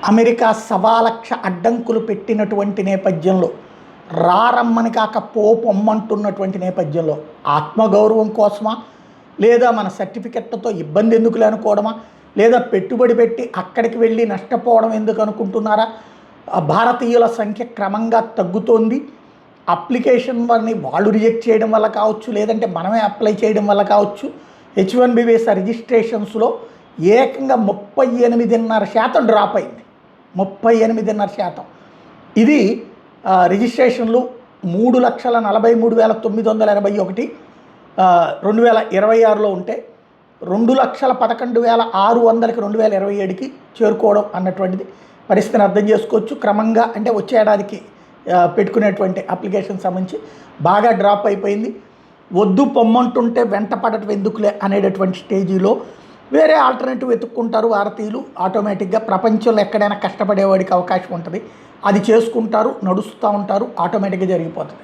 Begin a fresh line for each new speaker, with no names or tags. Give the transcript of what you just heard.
America 1,00,000 అడ్డంకులు పెట్టినటువంటి నేపథ్యంలో, రారమ్మని కాక పొమ్మంటున్నటువంటి నేపథ్యంలో ఆత్మగౌరవం కోసమా, లేదా మన సర్టిఫికెట్లతో ఇబ్బంది ఎందుకులే అనుకోవడమా, లేదా పెట్టుబడి పెట్టి అక్కడికి వెళ్ళి నష్టపోవడం ఎందుకు అనుకుంటున్నారా? భారతీయుల సంఖ్య క్రమంగా తగ్గుతోంది. అప్లికేషన్ వారిని వాళ్ళు రిజెక్ట్ చేయడం వల్ల కావచ్చు, లేదంటే మనమే అప్లై చేయడం వల్ల కావచ్చు. H1B వీసా రిజిస్ట్రేషన్స్లో ఏకంగా 38.5% డ్రాప్ అయింది. 38.5%. ఇది రిజిస్ట్రేషన్లు 3,43,981 2026లో ఉంటే 2,11,600కి 2027కి చేరుకోవడం అన్నటువంటిది పరిస్థితిని అర్థం చేసుకోవచ్చు. క్రమంగా అంటే వచ్చే ఏడాదికి పెట్టుకునేటువంటి అప్లికేషన్ సంబంధించి బాగా డ్రాప్ అయిపోయింది. వద్దు పొమ్మంటుంటే వెంట పడటం ఎందుకులే అనేటటువంటి స్టేజీలో వేరే ఆల్టర్నేటివ్ వెతుక్కుంటారు భారతీయులు. ఆటోమేటిక్గా ప్రపంచంలో ఎక్కడైనా కష్టపడేవాడికి అవకాశం ఉంటుంది, అది చేసుకుంటారు, నడుస్తూ ఉంటారు, ఆటోమేటిక్గా జరిగిపోతుంది.